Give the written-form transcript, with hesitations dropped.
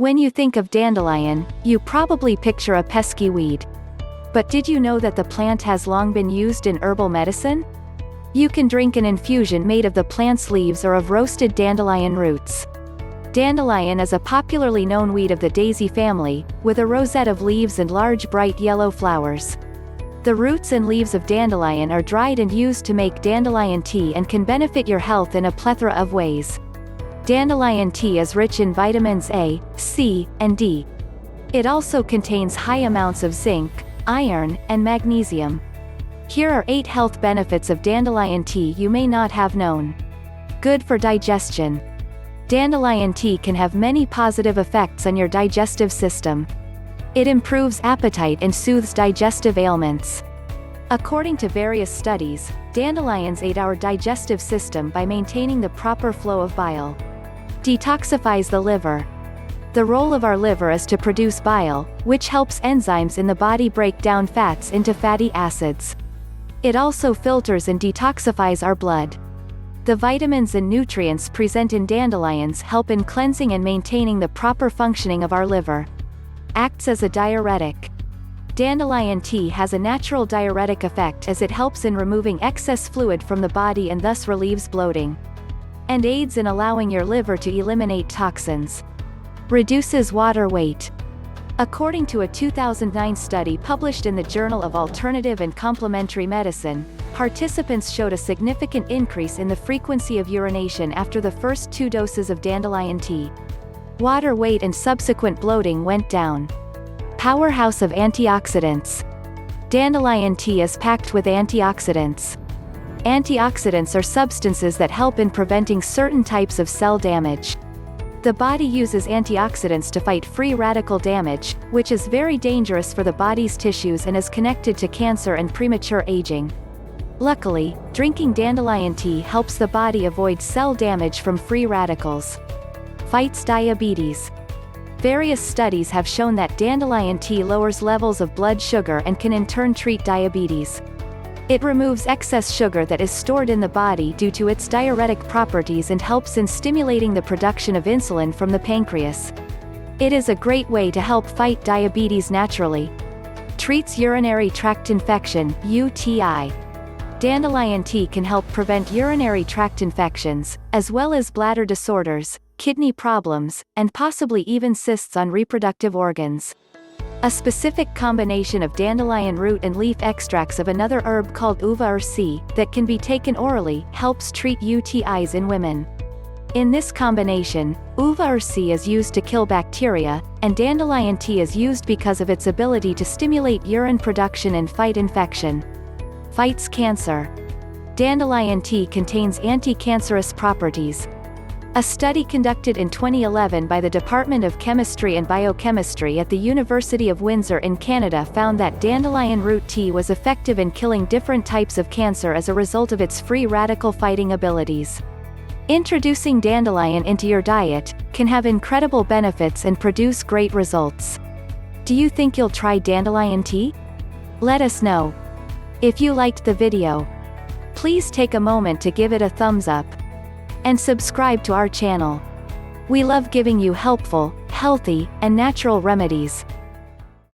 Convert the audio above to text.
When you think of dandelion, you probably picture a pesky weed. But did you know that the plant has long been used in herbal medicine? You can drink an infusion made of the plant's leaves or of roasted dandelion roots. Dandelion is a popularly known weed of the daisy family, with a rosette of leaves and large bright yellow flowers. The roots and leaves of dandelion are dried and used to make dandelion tea and can benefit your health in a plethora of ways. Dandelion tea is rich in vitamins A, C, and D. It also contains high amounts of zinc, iron, and magnesium. Here are 8 health benefits of dandelion tea you may not have known. Good for digestion. Dandelion tea can have many positive effects on your digestive system. It improves appetite and soothes digestive ailments. According to various studies, dandelions aid our digestive system by maintaining the proper flow of bile. Detoxifies the liver. The role of our liver is to produce bile, which helps enzymes in the body break down fats into fatty acids. It also filters and detoxifies our blood. The vitamins and nutrients present in dandelions help in cleansing and maintaining the proper functioning of our liver. Acts as a diuretic. Dandelion tea has a natural diuretic effect as it helps in removing excess fluid from the body and thus relieves bloating. And aids in allowing your liver to eliminate toxins. Reduces water weight. According to a 2009 study published in the Journal of Alternative and Complementary Medicine, participants showed a significant increase in the frequency of urination after the first 2 doses of dandelion tea. Water weight and subsequent bloating went down. Powerhouse of Antioxidants. Dandelion tea is packed with antioxidants. Antioxidants are substances that help in preventing certain types of cell damage. The body uses antioxidants to fight free radical damage, which is very dangerous for the body's tissues and is connected to cancer and premature aging. Luckily, drinking dandelion tea helps the body avoid cell damage from free radicals. Fights diabetes. Various studies have shown that dandelion tea lowers levels of blood sugar and can in turn treat diabetes. It removes excess sugar that is stored in the body due to its diuretic properties and helps in stimulating the production of insulin from the pancreas. It is a great way to help fight diabetes naturally. Treats urinary tract infection, UTI. Dandelion tea can help prevent urinary tract infections, as well as bladder disorders, kidney problems, and possibly even cysts on reproductive organs. A specific combination of dandelion root and leaf extracts of another herb called uva or C, that can be taken orally, helps treat UTIs in women. In this combination, uva or C is used to kill bacteria, and dandelion tea is used because of its ability to stimulate urine production and fight infection. Fights cancer. Dandelion tea contains anti-cancerous properties. A study conducted in 2011 by the Department of Chemistry and Biochemistry at the University of Windsor in Canada found that dandelion root tea was effective in killing different types of cancer as a result of its free radical fighting abilities. Introducing dandelion into your diet can have incredible benefits and produce great results. Do you think you'll try dandelion tea? Let us know. If you liked the video, please take a moment to give it a thumbs up. And subscribe to our channel. We love giving you helpful, healthy, and natural remedies.